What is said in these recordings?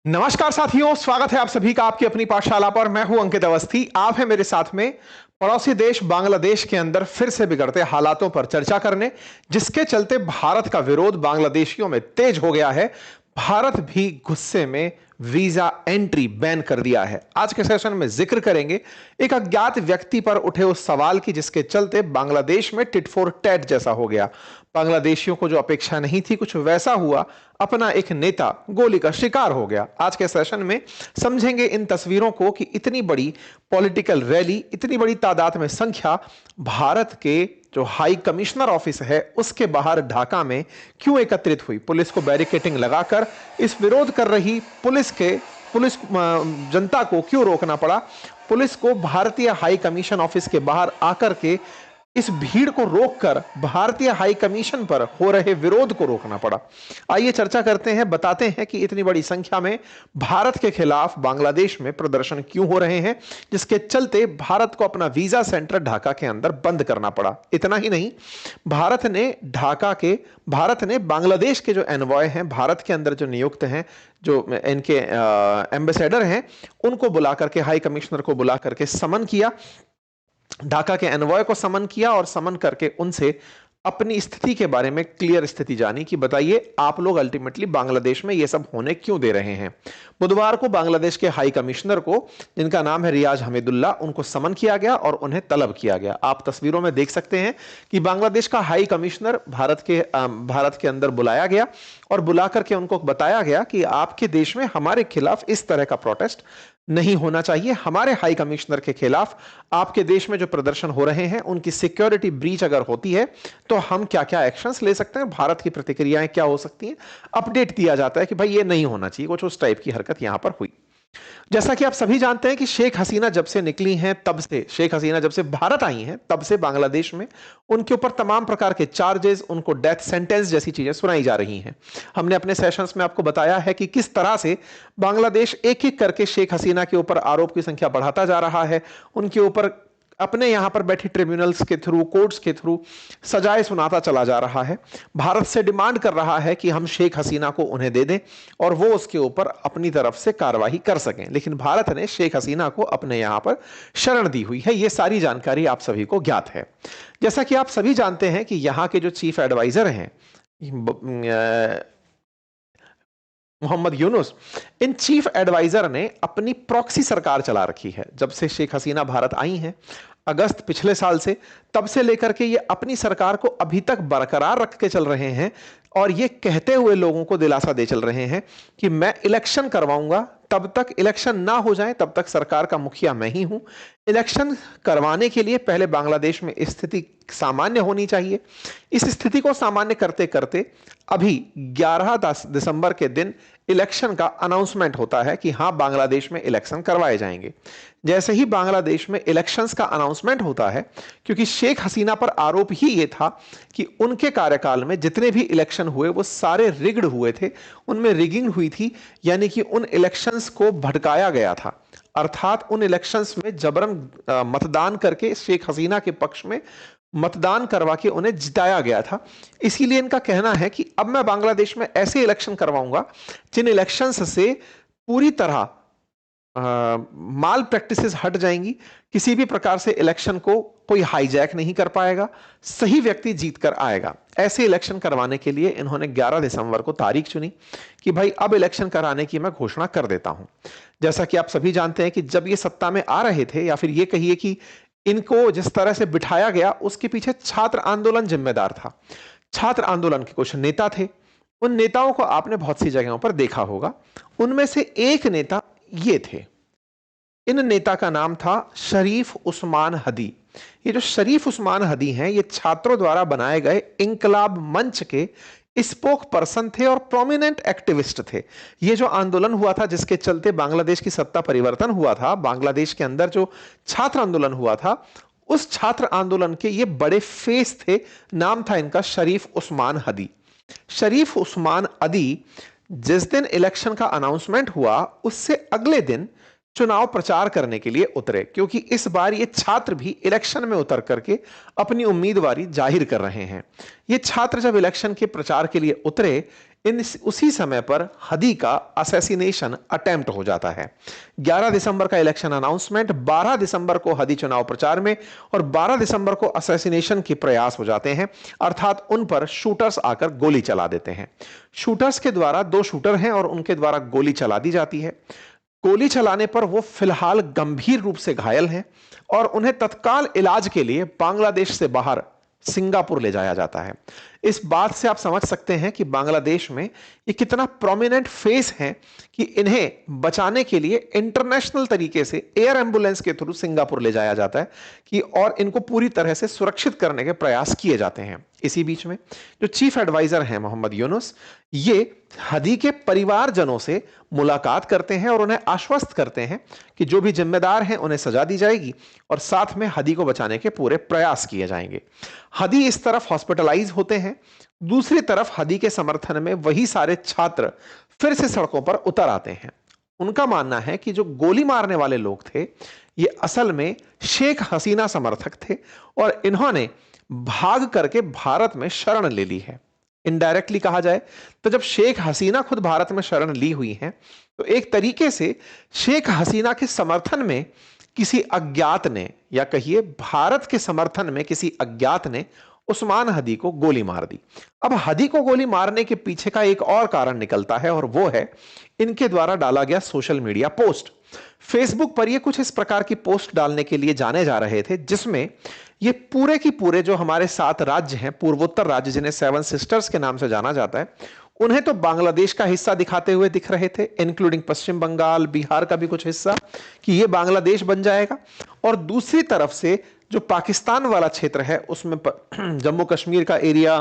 नमस्कार साथियों, स्वागत है आप सभी का आपकी अपनी पाठशाला पर। मैं हूं अंकित अवस्थी। आप हैं मेरे साथ में पड़ोसी देश बांग्लादेश के अंदर फिर से बिगड़ते हालातों पर चर्चा करने, जिसके चलते भारत का विरोध बांग्लादेशियों में तेज हो गया है। भारत भी गुस्से में वीजा एंट्री बैन कर दिया है। आज के सेशन में जिक्र करेंगे एक अज्ञात व्यक्ति पर उठे उस सवाल की जिसके चलते बांग्लादेश में टिट फॉर टैट जैसा हो गया। बांग्लादेशियों को जो अपेक्षा नहीं थी कुछ वैसा हुआ। अपना एक नेता गोली का शिकार हो गया। आज के सेशन में समझेंगे इन तस्वीरों को कि इतनी बड़ी पॉलिटिकल रैली, इतनी बड़ी तादाद में संख्या भारत के जो हाई कमिश्नर ऑफिस है उसके बाहर ढाका में क्यों एकत्रित हुई। पुलिस को बैरिकेडिंग लगाकर इस विरोध कर रही पुलिस जनता को क्यों रोकना पड़ा। पुलिस को भारतीय हाई कमीशन ऑफिस के बाहर आकर के इस भीड़ को रोककर भारतीय हाई कमीशन पर हो रहे विरोध को रोकना पड़ा। आइए चर्चा करते हैं, बताते हैं कि इतनी बड़ी संख्या में भारत के खिलाफ बांग्लादेश में प्रदर्शन क्यों हो रहे हैं, जिसके चलते भारत को अपना वीजा सेंटर ढाका के अंदर बंद करना पड़ा। इतना ही नहीं, भारत ने बांग्लादेश के जो एनवॉय हैं, भारत के अंदर जो नियुक्त हैं, जो इनके एम्बेसडर हैं, उनको बुलाकर के, हाई कमिश्नर को बुला करके समन किया। ढाका के एनवॉय को समन किया और समन करके उनसे अपनी स्थिति के बारे में क्लियर स्थिति जानी कि बताइए आप लोग अल्टीमेटली बांग्लादेश में ये सब होने क्यों दे रहे हैं। बुधवार को बांग्लादेश के हाई कमिश्नर को, जिनका नाम है रियाज हमीदुल्लाह, उनको समन किया गया और उन्हें तलब किया गया। आप तस्वीरों में देख सकते हैं कि बांग्लादेश का हाई कमिश्नर भारत के अंदर बुलाया गया और बुला करके उनको बताया गया कि आपके देश में हमारे खिलाफ इस तरह का प्रोटेस्ट नहीं होना चाहिए। हमारे हाई कमिश्नर के खिलाफ आपके देश में जो प्रदर्शन हो रहे हैं उनकी सिक्योरिटी ब्रीच अगर होती है तो हम क्या क्या एक्शंस ले सकते हैं, भारत की प्रतिक्रियाएं क्या हो सकती हैं। अपडेट दिया जाता है कि भाई ये नहीं होना चाहिए, कुछ उस टाइप की हरकत यहां पर हुई। जैसा कि आप सभी जानते हैं कि शेख हसीना जब से निकली हैं, तब से शेख हसीना जब से भारत आई हैं, तब से बांग्लादेश में उनके ऊपर तमाम प्रकार के चार्जेस, उनको डेथ सेंटेंस जैसी चीजें सुनाई जा रही हैं। हमने अपने सेशंस में आपको बताया है कि किस तरह से बांग्लादेश एक एक करके शेख हसीना के ऊपर आरोप की संख्या बढ़ाता जा रहा है, उनके ऊपर अपने यहां पर बैठी ट्रिब्यूनल्स के थ्रू, कोर्ट्स के थ्रू सजाएं सुनाता चला जा रहा है। भारत से डिमांड कर रहा है कि हम शेख हसीना को उन्हें दे दें और वो उसके ऊपर अपनी तरफ से कार्रवाई कर सकें। लेकिन भारत ने शेख हसीना को अपने यहां पर शरण दी हुई है। ये सारी जानकारी आप सभी को ज्ञात है। जैसा कि आप सभी जानते हैं कि यहां के जो चीफ एडवाइजर हैं मोहम्मद यूनुस, इन चीफ एडवाइजर ने अपनी प्रॉक्सी सरकार चला रखी है। जब से शेख हसीना भारत आई हैं अगस्त पिछले साल से, तब से लेकर के ये अपनी सरकार को अभी तक बरकरार रख के चल रहे हैं और ये कहते हुए लोगों को दिलासा दे चल रहे हैं कि मैं इलेक्शन करवाऊंगा, तब तक इलेक्शन ना हो जाए तब तक सरकार का मुखिया मैं ही हूं। इलेक्शन करवाने के लिए पहले बांग्लादेश में स्थिति सामान्य होनी चाहिए। इस स्थिति को सामान्य करते करते अभी 11 दिसंबर के दिन इलेक्शन का अनाउंसमेंट होता है कि हां बांग्लादेश में इलेक्शन करवाए जाएंगे। जैसे ही बांग्लादेश में इलेक्शंस का अनाउंसमेंट होता है, क्योंकि शेख हसीना पर आरोप ही यह था कि उनके कार्यकाल में जितने भी इलेक्शन हुए वो सारे रिग्ड हुए थे, उनमें रिगिंग हुई थी, यानी कि उन इलेक्शंस को भटकाया गया था। अर्थात उन इलेक्शंस में जबरन मतदान करके शेख हसीना के पक्ष में मतदान करवा के उन्हें जिताया गया था। इसीलिए इनका कहना है कि अब मैं बांग्लादेश में ऐसे इलेक्शन करवाऊंगा जिन इलेक्शंस से पूरी तरह माल प्रैक्टिसेस हट जाएंगी। किसी भी प्रकार से इलेक्शन को कोई हाईजैक नहीं कर पाएगा, सही व्यक्ति जीत कर आएगा। ऐसे इलेक्शन करवाने के लिए इन्होंने 11 दिसंबर को तारीख चुनी कि भाई अब इलेक्शन कराने की मैं घोषणा कर देता हूं। जैसा कि आप सभी जानते हैं कि जब ये सत्ता में आ रहे थे, या फिर ये कहिए कि इनको जिस तरह से बिठाया गया उसके पीछे छात्र आंदोलन जिम्मेदार था। छात्र आंदोलन के कुछ नेता थे, उन नेताओं को आपने बहुत सी जगहों पर देखा होगा। उनमें से एक नेता ये थे, इन नेता का नाम था शरीफ उस्मान हदी। ये जो शरीफ उस्मान हदी हैं, ये छात्रों द्वारा बनाए गए इंकलाब मंच के स्पोक पर्सन थे और प्रोमिनेंट एक्टिविस्ट थे। ये जो आंदोलन हुआ था जिसके चलते बांग्लादेश की सत्ता परिवर्तन हुआ था, बांग्लादेश के अंदर जो छात्र आंदोलन हुआ था, उस छात्र आंदोलन के ये बड़े फेस थे। नाम था इनका शरीफ उस्मान हदी। शरीफ उस्मान हदी जिस दिन इलेक्शन का अनाउंसमेंट हुआ उससे अगले दिन चुनाव प्रचार करने के लिए उतरे, क्योंकि इस बार ये छात्र भी इलेक्शन में उतर करके अपनी उम्मीदवारी जाहिर कर रहे हैं। ये छात्र जब इलेक्शन के प्रचार के लिए उतरे, उसी समय पर हदी का असैसिनेशन अटेम्प्ट हो जाता है। 11 दिसंबर का इलेक्शन अनाउंसमेंट, 12 दिसंबर को हदी चुनाव प्रचार में और 12 दिसंबर को असैसिनेशन के प्रयास हो जाते हैं, अर्थात उन पर शूटर्स आकर गोली चला देते हैं। शूटर्स के द्वारा, 2 शूटर हैं और उनके द्वारा गोली चला दी जाती है। गोली चलाने पर वो फिलहाल गंभीर रूप से घायल हैं और उन्हें तत्काल इलाज के लिए बांग्लादेश से बाहर सिंगापुर ले जाया जाता है। इस बात से आप समझ सकते हैं कि बांग्लादेश में ये कितना प्रोमिनेंट फेस है कि इन्हें बचाने के लिए इंटरनेशनल तरीके से एयर एम्बुलेंस के थ्रू सिंगापुर ले जाया जाता है कि और इनको पूरी तरह से सुरक्षित करने के प्रयास किए जाते हैं। इसी बीच में जो चीफ एडवाइजर हैं मोहम्मद यूनुस, ये हदी के परिवारजनों से मुलाकात करते हैं और उन्हें आश्वस्त करते हैं कि जो भी जिम्मेदार हैं उन्हें सजा दी जाएगी और साथ में हदी को बचाने के पूरे प्रयास किए जाएंगे। हदी इस तरफ हॉस्पिटलाइज होते हैं, दूसरी तरफ हदी के समर्थन में वही सारे छात्र फिर से सड़कों पर उतर आते हैं। उनका मानना है कि जो गोली मारने वाले लोग थे ये असल में शेख हसीना समर्थक थे और इन्होंने भाग करके भारत में शरण ले ली है। इनडायरेक्टली कहा जाए तो जब शेख हसीना खुद भारत में शरण ली हुई हैं तो एक तरीके से शेख हसीना के समर्थन में किसी अज्ञात ने, या कहिए भारत के समर्थन में किसी अज्ञात ने उस्मान हदी को गोली मार दी। अब हदी को गोली मारने के पीछे का एक और कारण निकलता है और वो है इनके द्वारा डाला गया सोशल मीडिया पोस्ट। फेसबुक पर ये कुछ इस प्रकार की पोस्ट डालने के लिए जाने जा रहे थे जिसमें ये पूरे की पूरे जो हमारे 7 राज्य हैं, पूर्वोत्तर राज्य जिन्हें 7 सिस्टर्स के नाम से जाना जाता है, उन्हें तो बांग्लादेश का हिस्सा दिखाते हुए दिख रहे थे, इंक्लूडिंग पश्चिम बंगाल, बिहार का भी कुछ हिस्सा, कि ये बांग्लादेश बन जाएगा। और दूसरी तरफ से जो पाकिस्तान वाला क्षेत्र है उसमें जम्मू कश्मीर का एरिया,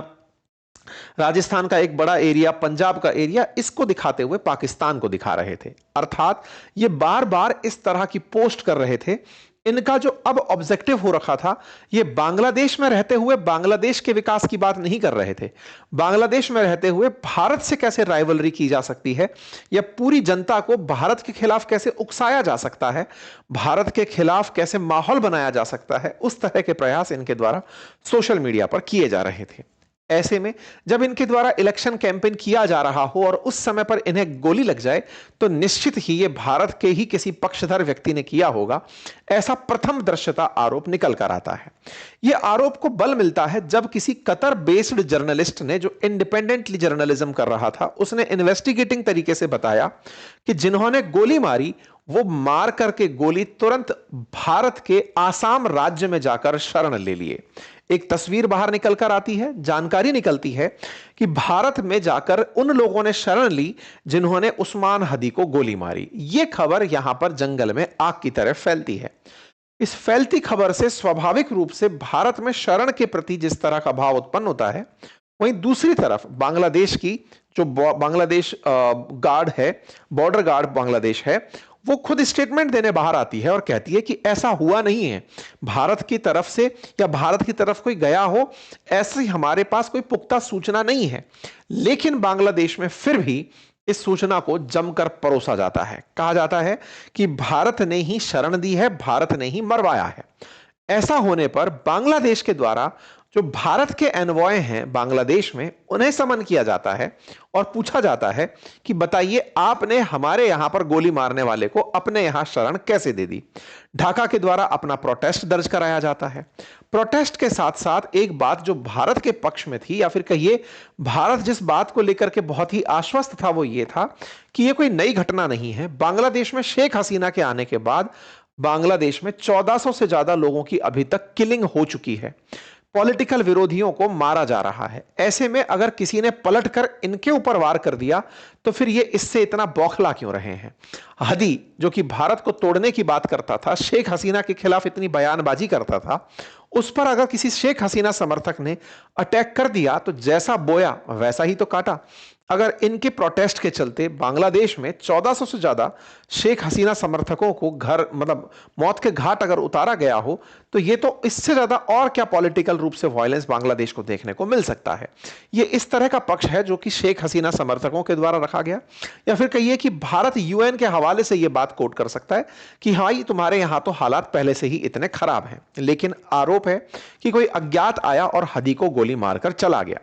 राजस्थान का एक बड़ा एरिया, पंजाब का एरिया, इसको दिखाते हुए पाकिस्तान को दिखा रहे थे। अर्थात ये बार बार इस तरह की पोस्ट कर रहे थे। इनका जो अब ऑब्जेक्टिव हो रखा था, ये बांग्लादेश में रहते हुए बांग्लादेश के विकास की बात नहीं कर रहे थे, बांग्लादेश में रहते हुए भारत से कैसे राइवलरी की जा सकती है या पूरी जनता को भारत के खिलाफ कैसे उकसाया जा सकता है, भारत के खिलाफ कैसे माहौल बनाया जा सकता है, उस तरह के प्रयास इनके द्वारा सोशल मीडिया पर किए जा रहे थे। ऐसे में जब इनके द्वारा इलेक्शन कैंपेन किया जा रहा हो और उस समय पर इन्हें गोली लग जाए तो निश्चित ही ये भारत के ही किसी पक्षधर व्यक्ति ने किया होगा, ऐसा प्रथम दृश्यता आरोप निकल कर आता है। यह आरोप को बल मिलता है जब किसी कतर बेस्ड जर्नलिस्ट ने, जो इंडिपेंडेंटली जर्नलिज्म कर रहा था, उसने इन्वेस्टिगेटिंग तरीके से बताया कि जिन्होंने गोली मारी वो मार करके गोली तुरंत भारत के आसाम राज्य में जाकर शरण ले लिए। एक तस्वीर बाहर निकल कर आती है, जानकारी निकलती है कि भारत में जाकर उन लोगों ने शरण ली जिन्होंने उस्मान हदी को गोली मारी। यह खबर यहां पर जंगल में आग की तरह फैलती है। इस फैलती खबर से स्वाभाविक रूप से भारत में शरण के प्रति जिस तरह का भाव उत्पन्न होता है, वहीं दूसरी तरफ बांग्लादेश की जो बांग्लादेश गार्ड है, बॉर्डर गार्ड बांग्लादेश है, वो खुद स्टेटमेंट देने बाहर आती है और कहती है कि ऐसा हुआ नहीं है, भारत की तरफ से या भारत की तरफ कोई गया हो ऐसी हमारे पास कोई पुख्ता सूचना नहीं है। लेकिन बांग्लादेश में फिर भी इस सूचना को जमकर परोसा जाता है, कहा जाता है कि भारत ने ही शरण दी है, भारत ने ही मरवाया है। ऐसा होने पर बांग्लादेश के द्वारा जो भारत के एनवॉय हैं बांग्लादेश में, उन्हें समन किया जाता है और पूछा जाता है कि बताइए आपने हमारे यहां पर गोली मारने वाले को अपने यहां शरण कैसे दे दी। ढाका के द्वारा अपना प्रोटेस्ट दर्ज कराया जाता है। प्रोटेस्ट के साथ साथ एक बात जो भारत के पक्ष में थी, या फिर कहिए भारत जिस बात को लेकर के बहुत ही आश्वस्त था, वो ये था कि यह कोई नई घटना नहीं है। बांग्लादेश में शेख हसीना के आने के बाद बांग्लादेश में 1400 से ज्यादा लोगों की अभी तक किलिंग हो चुकी है, पॉलिटिकल विरोधियों को मारा जा रहा है। ऐसे में अगर किसी ने पलटकर इनके ऊपर वार कर दिया तो फिर ये इससे इतना बौखला क्यों रहे हैं। हदी जो कि भारत को तोड़ने की बात करता था, शेख हसीना के खिलाफ इतनी बयानबाजी करता था, उस पर अगर किसी शेख हसीना समर्थक ने अटैक कर दिया तो जैसा बोया वैसा ही तो काटा। अगर इनके प्रोटेस्ट के चलते बांग्लादेश में 1400 से ज्यादा शेख हसीना समर्थकों को घर मतलब मौत के घाट अगर उतारा गया हो तो ये तो इससे ज्यादा और क्या पॉलिटिकल रूप से वायलेंस बांग्लादेश को देखने को मिल सकता है। ये इस तरह का पक्ष है जो कि शेख हसीना समर्थकों के द्वारा रखा गया, या फिर कहिए कि भारत यूएन के हवाले से यह बात कोट कर सकता है कि हाँ तुम्हारे यहां तो हालात पहले से ही इतने खराब हैं, लेकिन आरोप है कि कोई अज्ञात आया और हदी को गोली मारकर चला गया।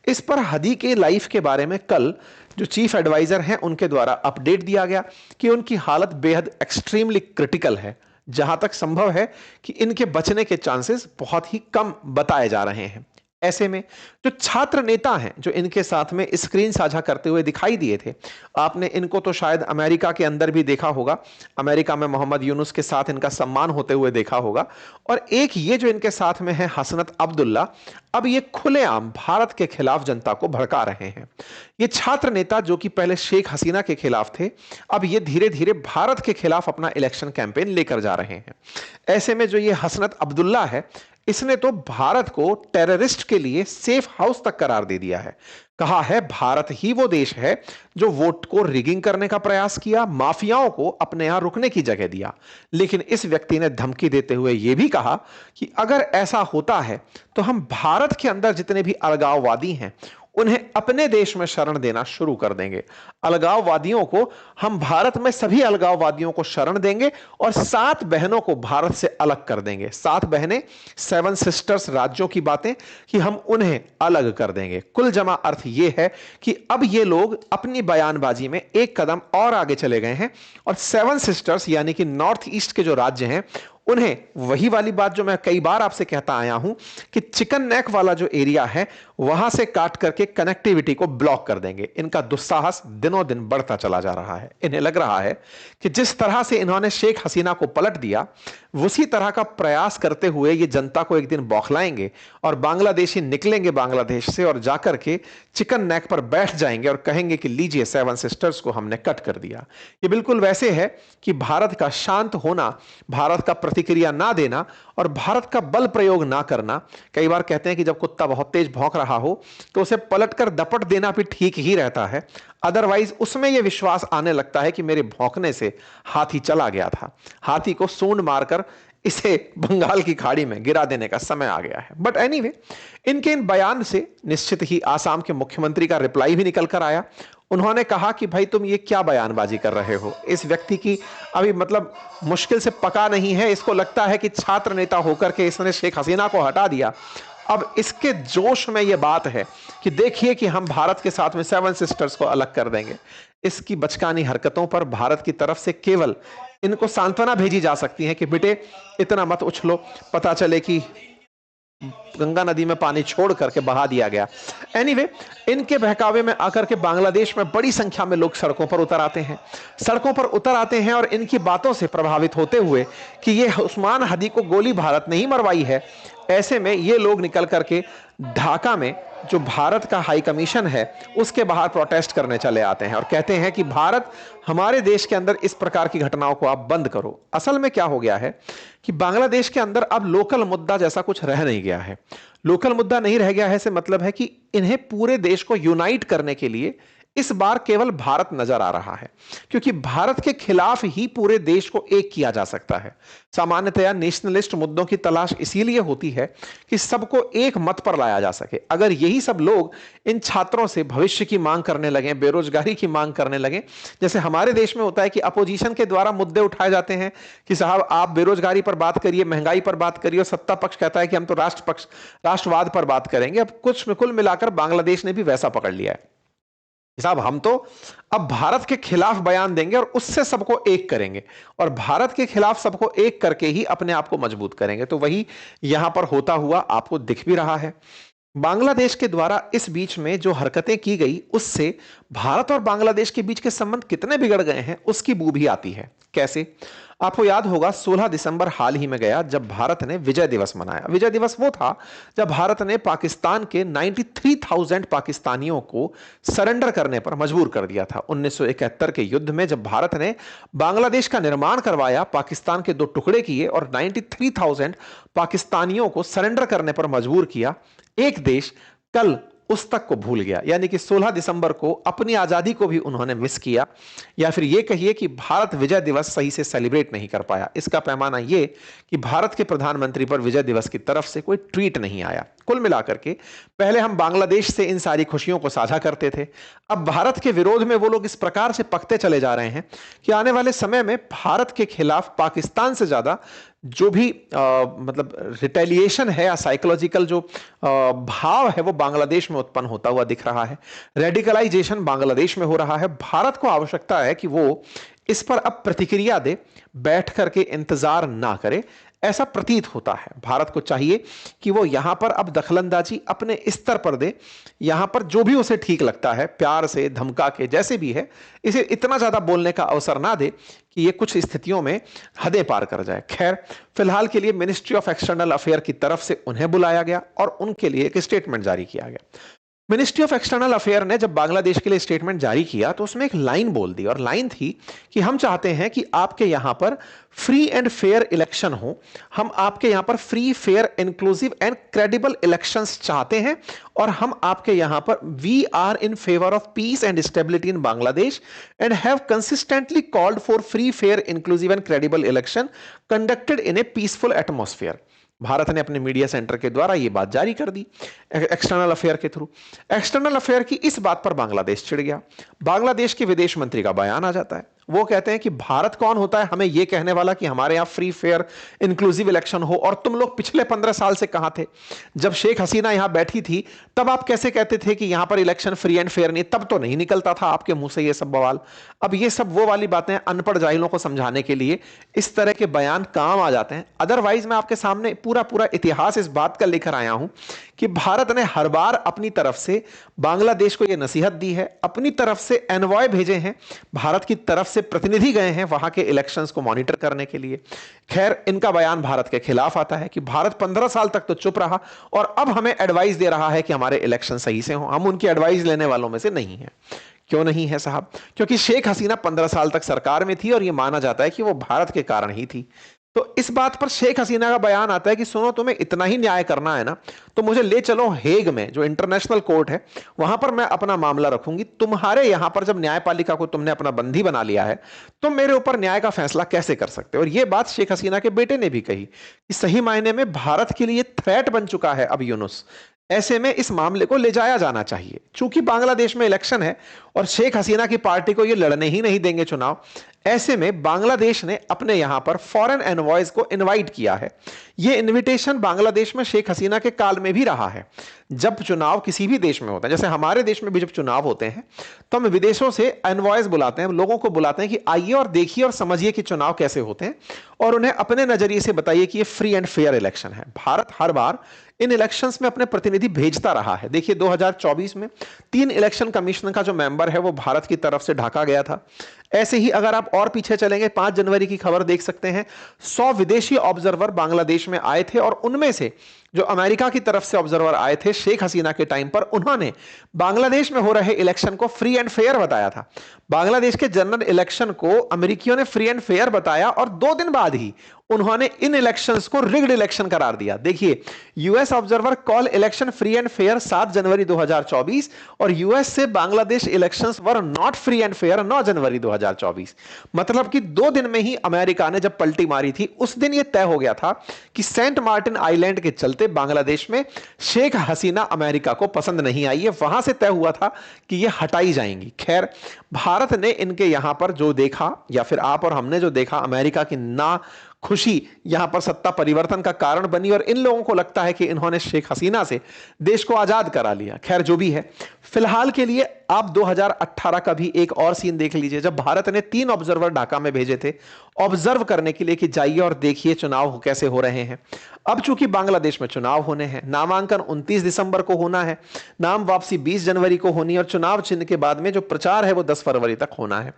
इस पर हदी के लाइफ के बारे में कल जो चीफ एडवाइजर हैं उनके द्वारा अपडेट दिया गया कि उनकी हालत बेहद एक्सट्रीमली क्रिटिकल है, जहां तक संभव है कि इनके बचने के चांसेस बहुत ही कम बताए जा रहे हैं। ऐसे में जो छात्र नेता हैं जो इनके साथ में स्क्रीन साझा करते हुए दिखाई दिए थे, आपने इनको तो शायद अमेरिका के अंदर भी देखा होगा, अमेरिका में मोहम्मद यूनुस के साथ इनका सम्मान होते हुए देखा होगा। और एक ये जो इनके साथ में है हसनत अब्दुल्ला, अब ये खुलेआम भारत के खिलाफ जनता को भड़का रहे हैं। ये छात्र नेता जो कि पहले शेख हसीना के खिलाफ थे, अब ये धीरे धीरे भारत के खिलाफ अपना इलेक्शन कैंपेन लेकर जा रहे हैं। ऐसे में जो ये हसनत अब्दुल्ला है, इसने तो भारत को टेररिस्ट के लिए सेफ हाउस तक करार दे दिया है। कहा है भारत ही वो देश है जो वोट को रिगिंग करने का प्रयास किया, माफियाओं को अपने यहां रुकने की जगह दिया। लेकिन इस व्यक्ति ने धमकी देते हुए यह भी कहा कि अगर ऐसा होता है तो हम भारत के अंदर जितने भी अलगाववादी हैं उन्हें अपने देश में शरण देना शुरू कर देंगे। अलगाववादियों को हम भारत में सभी अलगाववादियों को शरण देंगे और 7 बहनों को भारत से अलग कर देंगे। 7 बहनें, 7 सिस्टर्स राज्यों की बातें कि हम उन्हें अलग कर देंगे। कुल जमा अर्थ यह है कि अब ये लोग अपनी बयानबाजी में एक कदम और आगे चले गए हैं और 7 सिस्टर्स यानी कि नॉर्थ ईस्ट के जो राज्य हैं उन्हें वही वाली बात जो मैं कई बार आपसे कहता आया हूं कि चिकन नेक वाला जो एरिया है वहां से काट करके कनेक्टिविटी को ब्लॉक कर देंगे। इनका दुस्साहस दिनों दिन बढ़ता चला जा रहा है। इन्हें लग रहा है कि जिस तरह से इन्होंने शेख हसीना को पलट दिया, उसी तरह का प्रयास करते हुए ये जनता को एक दिन बौखलाएंगे और बांग्लादेशी निकलेंगे बांग्लादेश से और जाकर के चिकन नेक पर बैठ जाएंगे और कहेंगे कि लीजिए 7 सिस्टर्स को हमने कट कर दिया। ये बिल्कुल वैसे है कि भारत का शांत होना, भारत का प्रतिक्रिया ना देना और भारत का बल प्रयोग ना करना। कई बार कहते हैं कि जब कुत्ता बहुत तेज भौंक रहा हो तो उसे पलटकर दपट देना भी ठीक ही रहता है, अदरवाइज उसमें यह विश्वास आने लगता है कि मेरे भौंकने से हाथी चला गया था, हाथी को सूंड मारकर इसे बंगाल की खाड़ी में गिरा देने का समय आ गया है। बट एनीवे, इनके इन बयान से निश्चित ही आसाम के मुख्यमंत्री का रिप्लाई भी निकल कर आया। उन्होंने कहा कि भाई तुम ये क्या बयानबाजी कर रहे हो, इस व्यक्ति की अभी मतलब मुश्किल से पका नहीं है, इसको लगता है कि छात्र नेता होकर के इसने शेख हसीना को हटा दिया। अब इसके जोश में यह बात है कि देखिए कि हम भारत के साथ में 7 सिस्टर्स को अलग कर देंगे। इसकी बचकानी हरकतों पर भारत की तरफ से केवल इनको सांत्वना भेजी जा सकती है कि बेटे इतना मत उछलो, पता चले कि गंगा नदी में पानी छोड़ करके बहा दिया गया। एनीवे, इनके बहकावे में आकर के बांग्लादेश में बड़ी संख्या में लोग सड़कों पर उतर आते हैं, और इनकी बातों से प्रभावित होते हुए कि ये उस्मान हदी को गोली भारत ने ही मरवाई है। ऐसे में ये लोग निकल करके ढाका में जो भारत का हाई कमीशन है उसके बाहर प्रोटेस्ट करने चले आते हैं और कहते हैं कि भारत, हमारे देश के अंदर इस प्रकार की घटनाओं को आप बंद करो। असल में क्या हो गया है कि बांग्लादेश के अंदर अब लोकल मुद्दा जैसा कुछ रह नहीं गया है। लोकल मुद्दा नहीं रह गया है से मतलब है कि इन्हें पूरे देश को यूनाइट करने के लिए इस बार केवल भारत नजर आ रहा है, क्योंकि भारत के खिलाफ ही पूरे देश को एक किया जा सकता है। सामान्यतया नेशनलिस्ट मुद्दों की तलाश इसीलिए होती है कि सबको एक मत पर लाया जा सके। अगर यही सब लोग इन छात्रों से भविष्य की मांग करने लगे, बेरोजगारी की मांग करने लगे, जैसे हमारे देश में होता है कि अपोजिशन के द्वारा मुद्दे उठाए जाते हैं कि साहब आप बेरोजगारी पर बात करिए, महंगाई पर बात करिए, और सत्ता पक्ष कहता है कि हम तो राष्ट्रवाद पर बात करेंगे। अब कुल मिलाकर बांग्लादेश ने भी वैसा पकड़ लिया है, साहब हम तो अब भारत के खिलाफ बयान देंगे और उससे सबको एक करेंगे और भारत के खिलाफ सबको एक करके ही अपने आप को मजबूत करेंगे। तो वही यहां पर होता हुआ आपको दिख भी रहा है। बांग्लादेश के द्वारा इस बीच में जो हरकतें की गई उससे भारत और बांग्लादेश के बीच के संबंध कितने बिगड़ गए हैं उसकी बू भी आती है। कैसे? आपको याद होगा 16 दिसंबर हाल ही में गया जब भारत ने विजय दिवस मनाया। विजय दिवस वो था जब भारत ने पाकिस्तान के 93,000 पाकिस्तानियों को सरेंडर करने पर मजबूर कर दिया था। 1971 के युद्ध में जब भारत ने बांग्लादेश का निर्माण करवाया, पाकिस्तान के 2 टुकड़े किए और 93,000 पाकिस्तानियों को सरेंडर करने पर मजबूर किया, एक देश कल उस तक को भूल गया। यानी कि 16 दिसंबर को अपनी आजादी को भी उन्होंने मिस किया, या फिर यह कहिए कि भारत विजय दिवस सही से सेलिब्रेट नहीं कर पाया। इसका पैमाना यह कि भारत के प्रधानमंत्री पर विजय दिवस की तरफ से कोई ट्वीट नहीं आया। कुल मिलाकर के पहले हम बांग्लादेश से इन सारी खुशियों को साझा करते थे, अब भारत के विरोध में वो लोग इस प्रकार से पकते चले जा रहे हैं कि आने वाले समय में भारत के खिलाफ पाकिस्तान से ज्यादा जो भी मतलब रिटेलिएशन है या साइकोलॉजिकल जो भाव है वो बांग्लादेश में उत्पन्न होता हुआ दिख रहा है। रेडिकलाइजेशन बांग्लादेश में हो रहा है। भारत को आवश्यकता है कि वो इस पर अब प्रतिक्रिया दे, बैठ करके इंतजार ना करे, ऐसा प्रतीत होता है। भारत को चाहिए कि वो यहां पर अब दखलंदाजी अपने स्तर पर दे, यहां पर जो भी उसे ठीक लगता है, प्यार से, धमका के, जैसे भी है, इसे इतना ज्यादा बोलने का अवसर ना दे कि ये कुछ स्थितियों में हदें पार कर जाए। खैर, फिलहाल के लिए मिनिस्ट्री ऑफ एक्सटर्नल अफेयर की तरफ से उन्हें बुलाया गया और उनके लिए एक स्टेटमेंट जारी किया गया। मिनिस्ट्री ऑफ एक्सटर्नल अफेयर ने जब बांग्लादेश के लिए स्टेटमेंट जारी किया तो उसमें एक लाइन बोल दी, और लाइन थी कि हम चाहते हैं कि आपके यहां पर फ्री एंड फेयर इलेक्शन हो। हम आपके यहां पर free, fair, inclusive and credible elections चाहते हैं, और हम आपके यहां पर we are in favour of peace and stability in Bangladesh and have consistently called for free, fair, inclusive and credible election conducted in a peaceful atmosphere. Bharat ने अपने media centre के द्वारा यह बात जारी कर दी एक्सटर्नल अफेयर के थ्रू। एक्सटर्नल अफेयर की इस बात पर बांग्लादेश चिढ़ गया। बांग्लादेश के विदेश मंत्री का बयान आ जाता है। वो कहते हैं कि भारत कौन होता है हमें यह कहने वाला कि हमारे यहां फ्री, फेयर, इंक्लूसिव इलेक्शन हो, और तुम लोग पिछले 15 साल से कहां थे? जब शेख हसीना यहां बैठी थी तब आप कैसे कहते थे कि यहां पर इलेक्शन फ्री एंड फेयर नहीं? तब तो नहीं निकलता था आपके मुंह से यह सब बवाल। अब ये सब वो वाली बातें अनपढ़ जाहिलों को समझाने के लिए इस तरह के बयान काम आ जाते हैं। अदरवाइज मैं आपके सामने पूरा पूरा इतिहास इस बात का लेकर आया हूं कि भारत ने हर बार अपनी तरफ से बांग्लादेश को यह नसीहत दी है, अपनी तरफ से एनवॉय भेजे हैं, भारत की तरफ से प्रतिनिधि गए हैं वहां के इलेक्शंस को मॉनिटर करने के लिए। खैर, इनका बयान भारत के खिलाफ आता है कि भारत 15 साल तक तो चुप रहा और अब हमें एडवाइस दे रहा है कि हमारे इलेक्शन सही से हों। हम उनकी एडवाइस लेने वालों में से नहीं हैं। क्यों नहीं है साहब? क्योंकि शेख हसीना 15 साल तक सरकार में थी और यह माना जाता है कि वो भारत के कारण ही थी। तो इस बात पर शेख हसीना का बयान आता है कि सुनो, तुम्हें इतना ही न्याय करना है ना, तो मुझे ले चलो हेग में, जो इंटरनेशनल कोर्ट है, वहां पर मैं अपना मामला रखूंगी। तुम्हारे यहां पर जब न्यायपालिका को तुमने अपना बंदी बना लिया है, तुम मेरे ऊपर न्याय का फैसला कैसे कर सकते हो? और यह बात शेख हसीना के बेटे ने भी कही कि सही मायने में भारत के लिए थ्रेट बन चुका है अब यूनुस। ऐसे में इस मामले को ले जाया जाना चाहिए। चूंकि बांग्लादेश में इलेक्शन है और शेख हसीना की पार्टी को ये लड़ने ही नहीं देंगे चुनाव, ऐसे में बांग्लादेश ने अपने यहां पर फॉरेन एनवॉयज को इनवाइट किया है। यह इनविटेशन बांग्लादेश में शेख हसीना के काल में भी रहा है। जब चुनाव किसी भी देश में होता है, जैसे हमारे देश में भी जब चुनाव होते हैं, तो हम विदेशों से एनवॉयज बुलाते हैं, लोगों को बुलाते हैं कि आइए और देखिए और समझिए कि चुनाव कैसे होते हैं, और उन्हें अपने नजरिए से बताइए कि ये फ्री एंड फेयर इलेक्शन है। भारत हर बार इन इलेक्शंस में अपने प्रतिनिधि भेजता रहा है। देखिए, 2024 में 3 इलेक्शन कमीशन का जो मेंबर है वो भारत की तरफ से ढाका गया था। ऐसे ही अगर आप और पीछे चलेंगे, 5 जनवरी की खबर देख सकते हैं, 100 विदेशी ऑब्जर्वर बांग्लादेश में आए थे, और उनमें से जो अमेरिका की तरफ से ऑब्जर्वर आए थे शेख हसीना के टाइम पर, उन्होंने बांग्लादेश में हो रहे इलेक्शन को फ्री एंड फेयर बताया था। बांग्लादेश के जनरल इलेक्शन को अमेरिकियों ने फ्री एंड फेयर बताया, और 2 दिन बाद ही उन्होंने इन इलेक्शंस को रिग्ड इलेक्शन करार दिया। देखिए, US observer call election free and fair 7 जनवरी 2024, और यूएस से Bangladesh elections were not free and fair 9 जनवरी 2024। मतलब कि 2 दिन में ही अमेरिका ने जब पलटी मारी थी, उस दिन यह तय हो गया था कि सेंट मार्टिन आइलैंड के चलते बांग्लादेश में शेख हसीना अमेरिका को पसंद नहीं आई है। वहां से तय हुआ था कि यह हटाई जाएंगी। खैर, भारत ने इनके यहां पर जो देखा, या फिर आप और हमने जो देखा, अमेरिका की ना खुशी यहां पर सत्ता परिवर्तन का कारण बनी, और इन लोगों को लगता है कि इन्होंने शेख हसीना से देश को आजाद करा लिया। खैर, जो भी है, फिलहाल के लिए आप 2018 का भी एक और सीन देख लीजिए, जब भारत ने 3 ऑब्जर्वर ढाका में भेजे थे ऑब्जर्व करने के लिए कि जाइए और देखिए चुनाव कैसे हो रहे हैं। अब चूंकि बांग्लादेश में चुनाव होने हैं, नामांकन 29 दिसंबर को होना है, नाम वापसी 20 जनवरी को होनी है, और चुनाव चिन्ह के बाद में जो प्रचार है वो 10 फरवरी तक होना है।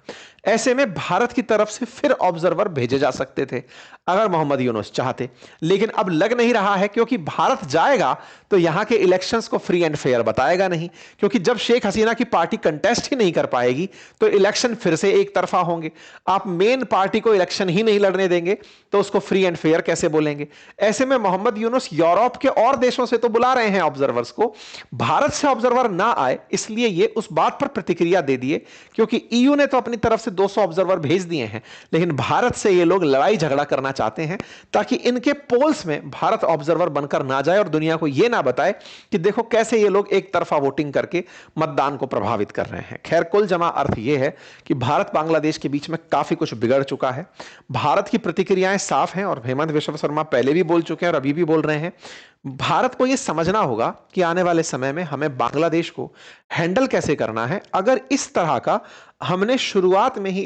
ऐसे में भारत की तरफ से फिर ऑब्जर्वर भेजे जा सकते थे अगर मोहम्मद यूनुस चाहते, लेकिन अब लग नहीं रहा है, क्योंकि भारत जाएगा तो यहां के इलेक्शंस को फ्री एंड फेयर बताएगा नहीं, क्योंकि जब शेख हसीना की पार्टी कंटेस्ट ही नहीं कर पाएगी तो इलेक्शन फिर से एक तरफा होंगे। आप मेन पार्टी को इलेक्शन ही नहीं लड़ने देंगे तो उसको फ्री एंड फेयर कैसे बोलेंगे? ऐसे में मोहम्मद यूनुस यूरोप के और देशों से तो बुला रहे हैं ऑब्जर्वर्स को, भारत से ऑब्जर्वर ना आए, इसलिए ये उस बात पर प्रतिक्रिया दे दिए, क्योंकि ईयू ने तो अपनी तरफ से से 200 ऑब्जर्वर भेज दिए हैं, लेकिन भारत से ये लोग लड़ाई झगड़ा करना चाहते हैं ताकि इनके पोल्स में भारत ऑब्जर्वर बनकर ना जाए और दुनिया को ये ना बताए कि देखो कैसे ये लोग एक तरफा वोटिंग करके मतदान को प्रभावित कर रहे हैं। खैर, कुल जमा अर्थ ये है कि भारत बांग्लादेश के बीच में काफी कुछ बिगड़ चुका है। भारत की प्रतिक्रियाएं साफ हैं और हेमंत विश्व शर्मा पहले भी बोल चुके हैं और अभी भी बोल रहे हैं। भारत को यह समझना होगा कि आने वाले समय में हमें बांग्लादेश को हैंडल कैसे करना है। अगर इस तरह का हमने शुरुआत में ही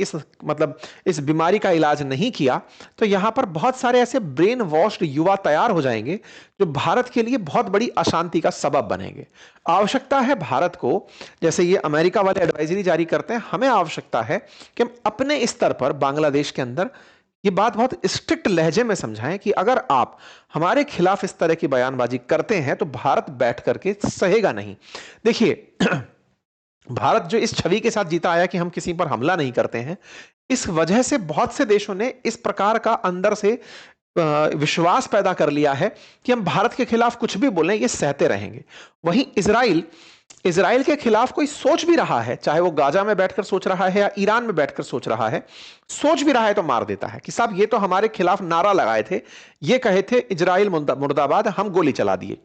इस बीमारी का इलाज नहीं किया तो यहां पर बहुत सारे ऐसे ब्रेन वॉश्ड युवा तैयार हो जाएंगे जो भारत के लिए बहुत बड़ी अशांति का सबब बनेंगे। आवश्यकता है भारत को, जैसे ये अमेरिका वाले एडवाइजरी जारी करते हैं, हमें आवश्यकता है कि हम अपने स्तर पर बांग्लादेश के अंदर ये बात बहुत स्ट्रिक्ट लहजे में समझाएं कि अगर आप हमारे खिलाफ इस तरह की बयानबाजी करते हैं तो भारत बैठ करके सहेगा नहीं। देखिए, भारत जो इस छवि के साथ जीता आया कि हम किसी पर हमला नहीं करते हैं, इस वजह से बहुत से देशों ने इस प्रकार का अंदर से विश्वास पैदा कर लिया है कि हम भारत के खिलाफ कुछ भी बोलें ये सहते रहेंगे। वहीं इजराइल के खिलाफ कोई सोच भी रहा है, चाहे वो गाजा में बैठकर सोच रहा है या ईरान में बैठकर सोच रहा है, सोच भी रहा है तो मार देता है कि साहब ये तो हमारे खिलाफ नारा लगाए थे, ये कहे थे इजराइल मुर्दाबाद, हम गोली चला दिए।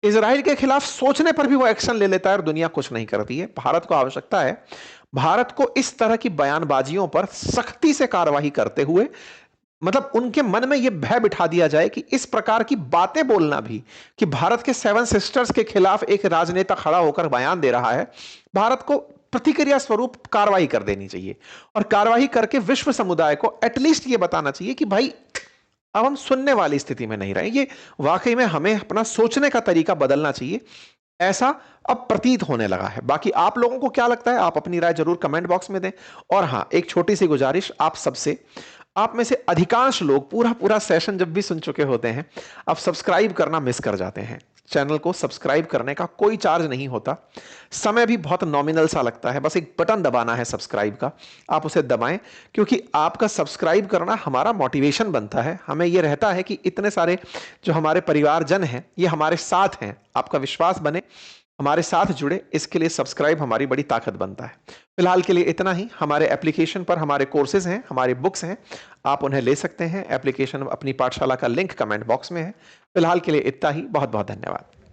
इजराइल के खिलाफ सोचने पर भी वो एक्शन ले लेता है और दुनिया कुछ नहीं करती है। भारत को आवश्यकता है, भारत को इस तरह की बयानबाजियों पर सख्ती से कार्रवाई करते हुए उनके मन में यह भय बिठा दिया जाए कि इस प्रकार की बातें बोलना भी, कि भारत के 7 सिस्टर्स के खिलाफ एक राजनेता खड़ा होकर बयान दे रहा है, भारत को प्रतिक्रिया स्वरूप कार्रवाई कर देनी चाहिए और कार्रवाई करके विश्व समुदाय को एटलीस्ट ये बताना चाहिए कि भाई अब हम सुनने वाली स्थिति में नहीं रहे, ये वाकई में हमें अपना सोचने का तरीका बदलना चाहिए। ऐसा अब प्रतीत होने लगा है। बाकी आप लोगों को क्या लगता है, आप अपनी राय जरूर कमेंट बॉक्स में दें। और हां, एक छोटी सी गुजारिश आप सबसे, आप में से अधिकांश लोग पूरा सेशन जब भी सुन चुके होते हैं, आप सब्सक्राइब करना मिस कर जाते हैं। चैनल को सब्सक्राइब करने का कोई चार्ज नहीं होता, समय भी बहुत नॉमिनल सा लगता है, बस एक बटन दबाना है सब्सक्राइब का, आप उसे दबाएं, क्योंकि आपका सब्सक्राइब करना हमारा मोटिवेशन बनता है। हमें यह रहता है कि इतने सारे जो हमारे परिवारजन हैं ये हमारे साथ हैं, आपका विश्वास बने, हमारे साथ जुड़े, इसके लिए सब्सक्राइब हमारी बड़ी ताकत बनता है। फिलहाल के लिए इतना ही। हमारे एप्लीकेशन पर हमारे कोर्सेज हैं, हमारी बुक्स हैं, आप उन्हें ले सकते हैं। एप्लीकेशन अपनी पाठशाला का लिंक कमेंट बॉक्स में है। फिलहाल के लिए इतना ही। बहुत बहुत धन्यवाद।